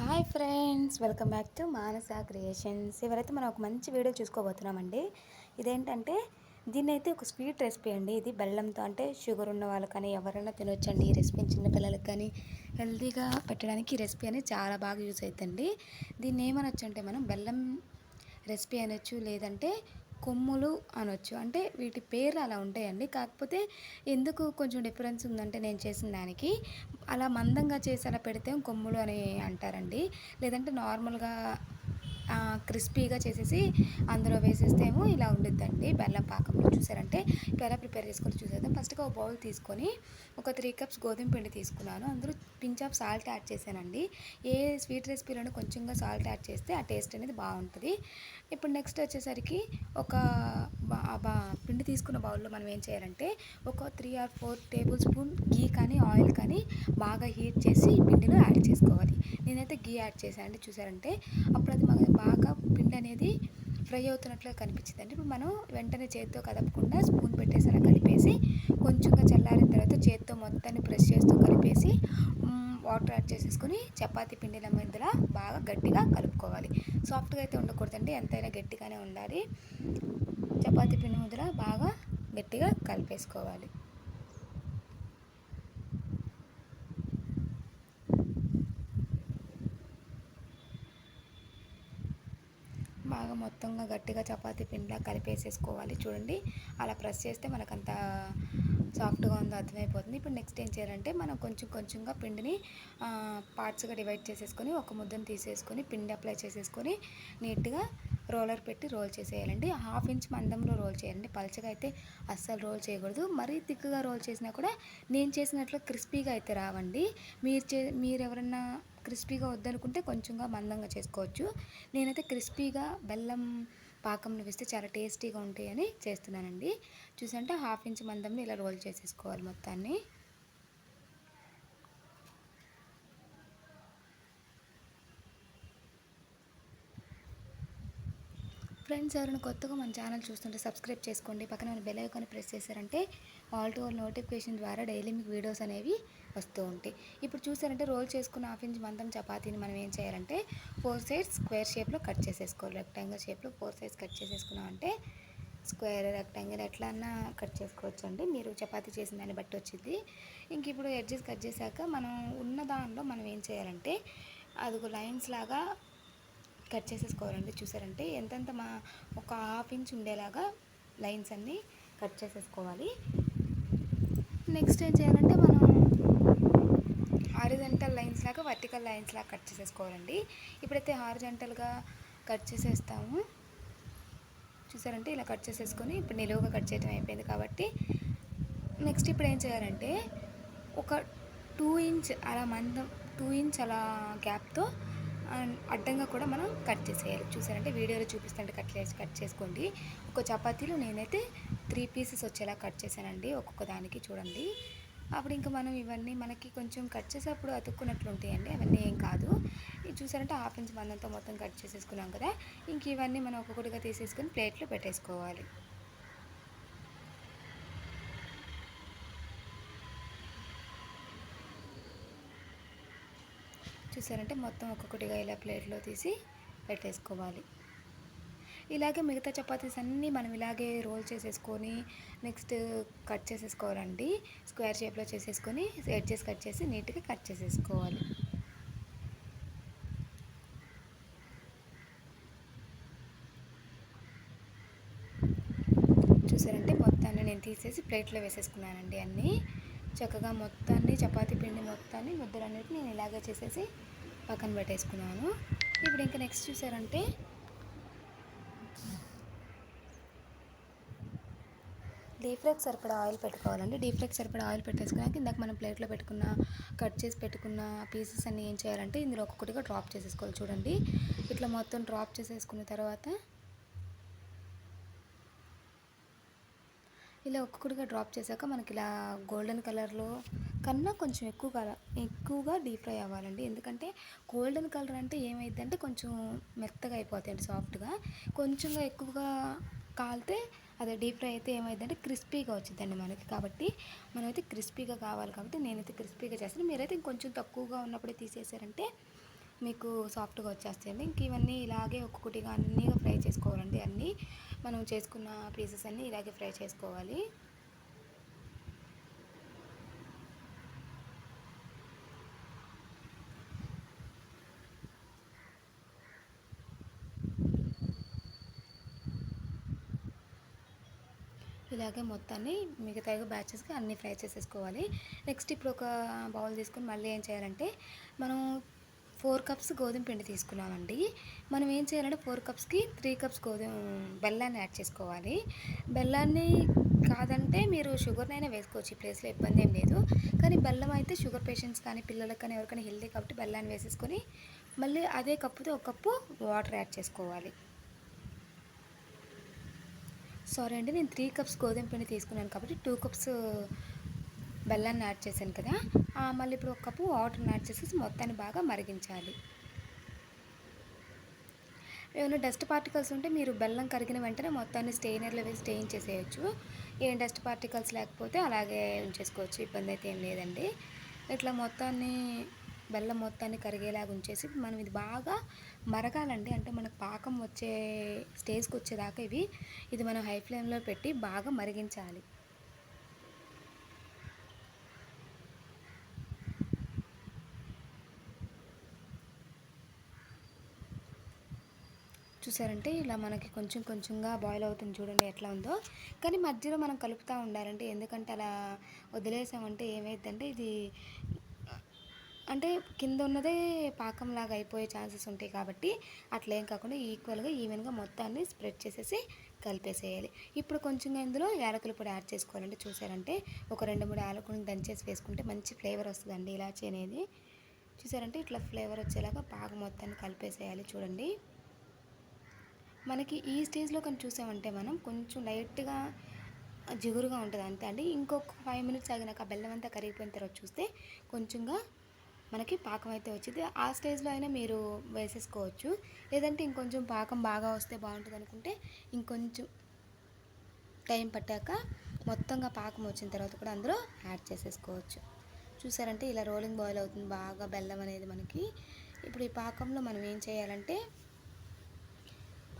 Hi friends, welcome back to Manasa creations. ఇవరైతే మనం ఒక మంచి వీడియో చూసుకోబోతున్నామండి. ఇదేంటంటే దీన్నైతే ఒక స్వీట్ రెసిపీ అండి. ఇది బెల్లంతో, అంటే షుగర్ ఉన్న వాళ్ళు కానీ ఎవరైనా తినొచ్చండి. ఈ రెసిపీ చిన్నపిల్లలకి కానీ హెల్తీగా పెట్టడానికి ఈ రెసిపీ అనేది చాలా బాగా యూజ్ అవుతుంది. దీన్ని ఏమనొచ్చు అంటే మనం బెల్లం రెసిపీ అనొచ్చు, లేదంటే కొమ్ములు అనొచ్చు. అంటే వీటి పేర్లు అలా ఉంటాయండి. కాకపోతే ఎందుకు కొంచెం డిఫరెన్స్ ఉందంటే నేను చేసిన దానికి అలా మందంగా చేసి అలా పెడితే కొమ్ములు అని అంటారండి. లేదంటే నార్మల్గా క్రిస్పీగా చేసేసి అందులో వేసేస్తేమో ఇలా ఉండిద్దండి. బెల్లం పాకంలో చూసారంటే ఇప్పుడు ఎలా ప్రిపేర్ చేసుకొని చూసేద్దాం. ఫస్ట్గా ఒక బౌల్ తీసుకొని ఒక 3 కప్స్ గోధుమ పిండి తీసుకున్నాను. అందులో పించ్ ఆఫ్ సాల్ట్ యాడ్ చేశానండి. ఏ స్వీట్ రెసిపీలోనే కొంచెంగా సాల్ట్ యాడ్ చేస్తే ఆ టేస్ట్ అనేది బాగుంటుంది. ఇప్పుడు నెక్స్ట్ వచ్చేసరికి ఒక పిండి తీసుకున్న బౌల్లో మనం ఏం చేయాలంటే ఒక 3 or 4 టేబుల్ స్పూన్ గీ కానీ ఆయిల్ కానీ బాగా హీట్ చేసి పిండిలో యాడ్ చేసుకోవాలి. నేనైతే గీ యాడ్ చేశాను అండి. చూసారంటే అప్పుడు అది బాగా పిండి అనేది ఫ్రై అవుతున్నట్లుగా కనిపించిందండి. ఇప్పుడు మనం వెంటనే చేతితో కదపకుండా స్పూన్ పెట్టేసి అలా కలిపేసి కొంచెంగా చల్లారిన తర్వాత చేతితో మొత్తాన్ని ప్రెస్ చేస్తూ కలిపేసి వాటర్ యాడ్ చేసేసుకొని చపాతీ పిండిల మధ్యలో బాగా గట్టిగా కలుపుకోవాలి. సాఫ్ట్గా అయితే ఉండకూడదండి, ఎంతైనా గట్టిగానే ఉండాలి. చపాతీ పిండి ముద్దలా బాగా గట్టిగా కలిపేసుకోవాలి. బాగా మొత్తంగా గట్టిగా చపాతీ పిండిలా కలిపేసేసుకోవాలి. చూడండి, అలా ప్రెస్ చేస్తే మనకంత సాఫ్ట్గా ఉందో అర్థమైపోతుంది. ఇప్పుడు నెక్స్ట్ ఏం చేయాలంటే మనం కొంచెం కొంచెంగా పిండిని పార్ట్స్గా డివైడ్ చేసేసుకొని ఒక ముద్దను తీసేసుకొని పిండి అప్లై చేసేసుకొని నీట్గా రోలర్ పెట్టి రోల్ చేసేయాలండి. 1/2 ఇంచ్ మందంలో రోల్ చేయాలండి. పలచగా అయితే అస్సలు రోల్ చేయకూడదు. మరీ థిక్గా రోల్ చేసినా కూడా నేను చేసినట్లు క్రిస్పీగా అయితే రావండి. మీరు ఎవరన్నా క్రిస్పీగా వద్దనుకుంటే కొంచెంగా మందంగా చేసుకోవచ్చు. నేనైతే క్రిస్పీగా బెల్లం పాకంలో వేస్తే చాలా టేస్టీగా ఉంటాయని చేస్తున్నానండి. చూసంటే 1/2 ఇంచ్ మందంలో ఇలా రోల్ చేసేసుకోవాలి మొత్తాన్ని. ఫ్రెండ్స్, ఎవరైనా కొత్తగా మన ఛానల్ చూస్తుంటే సబ్స్క్రైబ్ చేసుకోండి. పక్కన ఉన్న బెల్ ఐకాన్ ప్రెస్ చేశారంటే ఆల్ టు ఆల్ నోటిఫికేషన్ ద్వారా డైలీ మీకు వీడియోస్ అనేవి వస్తూ ఉంటాయి. ఇప్పుడు చూసారంటే రోల్ చేసుకున్న 1/2 ఇంచ్ మందం చపాతీని మనం ఏం చేయాలంటే 4 సైడ్స్ స్క్వేర్ షేప్లో కట్ చేసేసుకోవాలి. రెక్టాంగిల్ షేప్లో 4 సైడ్స్ కట్ చేసేసుకున్నామంటే స్క్వేర్, రెక్టాంగిల్ ఎట్లా అన్నా కట్ చేసుకోవచ్చు అండి. మీరు చపాతీ చేసిన దాన్ని బట్టి వచ్చింది. ఇంక ఇప్పుడు ఎడ్జెస్ కట్ చేశాక మనం ఉన్న దానిలో మనం ఏం చేయాలంటే అదిగో లైన్స్ లాగా కట్ చేసేసుకోవాలండి. చూసారంటే ఎంతెంత ఒక 1/2 ఇంచ్ ఉండేలాగా లైన్స్ అన్నీ కట్ చేసేసుకోవాలి. నెక్స్ట్ ఏం చేయాలంటే మనం హారిజంటల్ లైన్స్ లాగా వర్టికల్ లైన్స్ లాగా కట్ చేసేసుకోవాలండి. ఇప్పుడైతే హారిజంటల్గా కట్ చేసేస్తాము. చూసారంటే ఇలా కట్ చేసేసుకొని ఇప్పుడు నిలువుగా కట్ చేయడం అయిపోయింది కాబట్టి నెక్స్ట్ ఇప్పుడు ఏం చేయాలంటే ఒక 2 ఇంచ్ అలా మందం 2 ఇంచ్ అలా గ్యాప్తో అడ్డంగా కూడా మనం కట్ చేసేయాలి. చూసారంటే వీడియోలో చూపిస్తుంటే కట్ చేసుకోండి. ఒక చపాతీలో నేనైతే 3 పీసెస్ వచ్చేలా కట్ చేశానండి. ఒక్కొక్క దానికి చూడండి. అప్పుడు ఇంకా మనం ఇవన్నీ మనకి కొంచెం కట్ చేసేటప్పుడు అతుక్కున్నట్లు ఉంటాయండి. అవన్నీ ఏం కాదు. ఇది చూసారంటే 1/2 ఇంచ్ మందంతో మొత్తం కట్ చేసేసుకున్నాం కదా. ఇంక ఇవన్నీ మనం ఒక్కొక్కటిగా తీసేసుకొని ప్లేట్లో పెట్టేసుకోవాలి. చూసారంటే మొత్తం ఒక్కొక్కటిగా ఇలా ప్లేట్లో తీసి పెట్టేసుకోవాలి. ఇలాగే మిగతా చపాతీస్ అన్నీ మనం ఇలాగే రోల్ చేసేసుకొని నెక్స్ట్ కట్ చేసేసుకోవాలండి. స్క్వేర్ షేప్లో చేసేసుకొని ఎడ్జెస్ కట్ చేసి నీట్గా కట్ చేసేసుకోవాలి. చూసారంటే మొత్తాన్ని నేను తీసేసి ప్లేట్లో వేసేసుకున్నానండి. అన్నీ చక్కగా మొత్తాన్ని చపాతీ పిండి మొత్తాన్ని ముద్దలన్నిటిని నేను ఇలాగే చేసేసి పక్కన పెట్టేసుకున్నాను. ఇప్పుడు ఇంకా నెక్స్ట్ చూసారంటే డీప్ ఫ్రైకి సరిపడా ఆయిల్ పెట్టుకోవాలండి. డీప్ ఫ్రైకి సరిపడా ఆయిల్ పెట్టేసుకున్నాక ఇందాక మనం ప్లేట్లో కట్ చేసి పెట్టుకున్న పీసెస్ అన్నీ ఏం చేయాలంటే ఇందులో ఒక్కొక్కటిగా డ్రాప్ చేసేసుకోవాలి. చూడండి, ఇట్లా మొత్తం డ్రాప్ చేసేసుకున్న తర్వాత ఇలా ఒక్కొక్కటిగా డ్రాప్ చేశాక మనకి ఇలా గోల్డెన్ కలర్లో కన్నా కొంచెం ఎక్కువగా డీప్ ఫ్రై అవ్వాలండి. ఎందుకంటే గోల్డెన్ కలర్ అంటే ఏమైందంటే కొంచెం మెత్తగా అయిపోతాయండి, సాఫ్ట్గా. కొంచెంగా ఎక్కువగా కాలితే అదే డీప్ ఫ్రై అయితే ఏమైందంటే క్రిస్పీగా వచ్చిందండి మనకి. కాబట్టి మనమైతే క్రిస్పీగా కావాలి కాబట్టి నేనైతే క్రిస్పీగా చేస్తాను. మీరైతే ఇంకొంచెం తక్కువగా ఉన్నప్పుడే తీసేసారంటే మీకు సాఫ్ట్గా వచ్చేస్తాయండి. ఇంక ఇవన్నీ ఇలాగే ఒక్కొక్కటిగా అన్నీగా ఫ్రై చేసుకోవాలండి. అన్నీ మనం చేసుకున్న పీసెస్ అన్నీ ఇలాగే ఫ్రై చేసుకోవాలి. ఇలాగే మొత్తాన్ని మిగతా బ్యాచెస్కి అన్నీ ఫ్రై చేసేసుకోవాలి. నెక్స్ట్ ఇప్పుడు ఒక బౌల్ తీసుకొని మళ్ళీ ఏం చేయాలంటే మనం 4 కప్స్ గోధుమ పిండి తీసుకున్నామండి. మనం ఏం చేయాలంటే 4 కప్స్కి 3 కప్స్ బెల్లాన్ని యాడ్ చేసుకోవాలి. బెల్లాన్ని కాదంటే మీరు షుగర్నైనా వేసుకోవచ్చు, ఈ ప్లేస్లో ఇబ్బంది ఏం లేదు. కానీ బెల్లం అయితే షుగర్ పేషెంట్స్ కానీ పిల్లలకు కానీ ఎవరికైనా హెల్తీ కాబట్టి బెల్లాన్ని వేసేసుకొని మళ్ళీ అదే కప్పుతో ఒక కప్పు వాటర్ యాడ్ చేసుకోవాలి. సారీ అండి, నేను 3 కప్స్ గోధుమ పిండి తీసుకున్నాను కాబట్టి 2 కప్స్ బెల్లాన్ని యాడ్ చేశాను కదా. మళ్ళీ ఇప్పుడు ఒక కప్పు వాటర్ని యాడ్ చేసేసి మొత్తాన్ని బాగా మరిగించాలి. ఏమైనా డస్ట్ పార్టికల్స్ ఉంటే మీరు బెల్లం కరిగిన వెంటనే మొత్తాన్ని స్టెయినర్లో వేసి స్టెయిన్ చేసేయచ్చు. ఏం డస్ట్ పార్టికల్స్ లేకపోతే అలాగే ఉంచేసుకోవచ్చు, ఇబ్బంది అయితే ఏం లేదండి. ఇట్లా బెల్లం మొత్తాన్ని కరిగేలాగా ఉంచేసి మనం ఇది బాగా మరగాలండి. అంటే మనకు పాకం వచ్చే స్టేజ్కి వచ్చేదాకా ఇది మనం హై ఫ్లేమ్లో పెట్టి బాగా మరిగించాలి. చూసారంటే ఇలా మనకి కొంచెం కొంచెంగా బాయిల్ అవుతుంది, చూడండి ఎట్లా ఉందో. కానీ మధ్యలో మనం కలుపుతూ ఉండాలంటే, ఎందుకంటే అలా వదిలేసామంటే ఏమైందంటే ఇది అంటే కింద ఉన్నదే పాకంలాగా అయిపోయే ఛాన్సెస్ ఉంటాయి. కాబట్టి అట్లా ఏం కాకుండా ఈక్వల్గా ఈవెన్గా మొత్తాన్ని స్ప్రెడ్ చేసేసి కలిపేసేయాలి. ఇప్పుడు కొంచెంగా ఇందులో యాలకుల పొడి యాడ్ చేసుకోవాలంటే, చూసారంటే ఒక 2-3 యాలకులను దంచేసి వేసుకుంటే మంచి ఫ్లేవర్ వస్తుందండి ఇలాచీ అనేది. చూసారంటే ఇట్లా ఫ్లేవర్ వచ్చేలాగా బాగా మొత్తాన్ని కలిపేసేయాలి. చూడండి మనకి ఈ స్టేజ్లో కానీ చూసామంటే మనం కొంచెం లైట్గా జిగురుగా ఉంటుంది అంతే అండి. ఇంకొక 5 మినిట్స్ ఆగినాక బెల్లం అంతా కరిగిపోయిన తర్వాత చూస్తే కొంచెంగా మనకి పాకం అయితే వచ్చింది. ఆ స్టేజ్లో అయినా మీరు వేసేసుకోవచ్చు, లేదంటే ఇంకొంచెం పాకం బాగా వస్తే బాగుంటుంది అనుకుంటే ఇంకొంచెం టైం పట్టాక మొత్తంగా పాకం వచ్చిన తర్వాత కూడా అందులో యాడ్ చేసేసుకోవచ్చు. చూసారంటే ఇలా రోలింగ్ బాయిల్ అవుతుంది బాగా బెల్లం అనేది మనకి. ఇప్పుడు ఈ పాకంలో మనం ఏం చేయాలంటే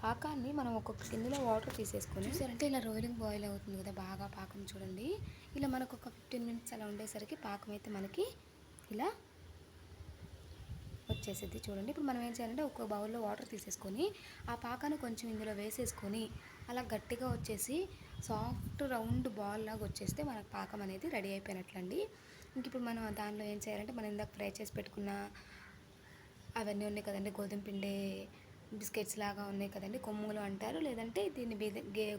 పాకాన్ని మనం ఒక్కొక్క గిన్నెలో వాటర్ తీసేసుకొని, చూసారంటే ఇలా రోలింగ్ బాయిల్ అవుతుంది కదా బాగా పాకం. చూడండి ఇలా మనకు ఒక 15 మినిట్స్ అలా ఉండేసరికి పాకం అయితే మనకి ఇలా వచ్చేసింది. చూడండి ఇప్పుడు మనం ఏం చేయాలంటే ఒక బౌల్లో వాటర్ తీసేసుకొని ఆ పాకాన్ని కొంచెం ఇందులో వేసేసుకొని అలా గట్టిగా వచ్చేసి సాఫ్ట్ రౌండ్ బాల్ లాగా వచ్చేస్తే మనకు పాకం అనేది రెడీ అయిపోయినట్లండి. ఇంక ఇప్పుడు మనం దానిలో ఏం చేయాలంటే మనం ఇందాక ఫ్రై చేసి పెట్టుకున్న అవన్నీ ఉన్నాయి కదండి, గోధుమ పిండి బిస్కెట్స్ లాగా ఉన్నాయి కదండి, కొమ్ములు అంటారు, లేదంటే దీన్ని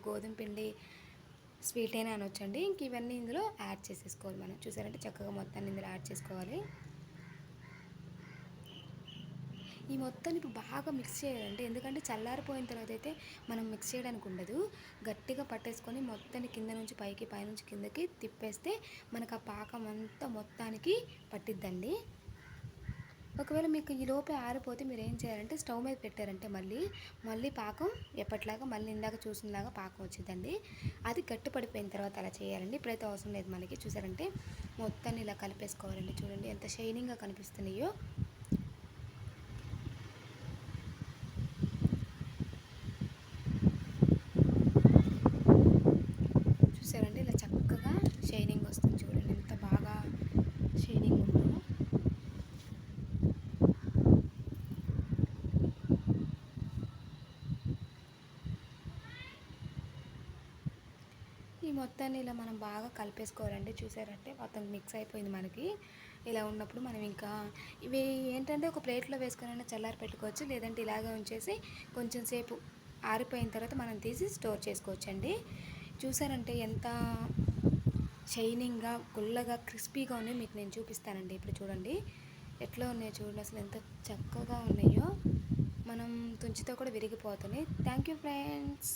గోధుమ పిండి స్వీట్ అయినా అనొచ్చండి. ఇంక ఇవన్నీ ఇందులో యాడ్ చేసేసుకోవాలి. మనం చూసారంటే చక్కగా మొత్తాన్ని ఇందులో యాడ్ చేసుకోవాలి. ఈ మొత్తాన్ని ఇప్పుడు బాగా మిక్స్ చేయాలంటే, ఎందుకంటే చల్లారిపోయిన తర్వాత అయితే మనం మిక్స్ చేయడానికి ఉండదు. గట్టిగా పట్టేసుకొని మొత్తాన్ని కింద నుంచి పైకి పైనుంచి కిందకి తిప్పేస్తే మనకు ఆ పాకం అంతా మొత్తానికి పట్టిద్దండి. ఒకవేళ మీకు ఈ లోపే ఆరిపోతే మీరు ఏం చేయాలంటే స్టవ్ మీద పెట్టారంటే మళ్ళీ పాకం ఎప్పటిలాగా మళ్ళీ ఇందాక చూసినలాగా పాకం వచ్చిందండి. అది గట్టి పడిపోయిన తర్వాత అలా చేయాలండి. ఇప్పుడైతే అవసరం లేదు మనకి. చూసారంటే మొత్తాన్ని ఇలా కలిపేసుకోవాలండి. చూడండి ఎంత షైనింగ్గా కనిపిస్తున్నాయో. చూసారండి ఇలా చక్కగా షైనింగ్ వస్తుంది. చూడండి ఎంత బాగా షైనింగ్ ఉందో. ఈ మొత్తాన్ని ఇలా మనం బాగా కలిపేసుకోవాలండి. చూసారంటే మొత్తం మిక్స్ అయిపోయింది మనకి. ఇలా ఉన్నప్పుడు మనం ఇంకా ఇవి ఏంటంటే ఒక ప్లేట్లో వేసుకొని చల్లారి పెట్టుకోవచ్చు, లేదంటే ఇలాగే ఉంచేసి కొంచెం సేపు ఆరిపోయిన తర్వాత మనం తీసి స్టోర్ చేసుకోవచ్చండి. చూసారంటే ఎంత షైనింగ్గా గుల్లగా క్రిస్పీగా ఉన్నాయో మీకు నేను చూపిస్తానండి. ఇప్పుడు చూడండి ఎట్లా ఉన్నాయో చూడండి, అసలు ఎంత చక్కగా ఉన్నాయో. మనం తుంచితో కూడా విరిగిపోతున్నాయి. Thank you friends.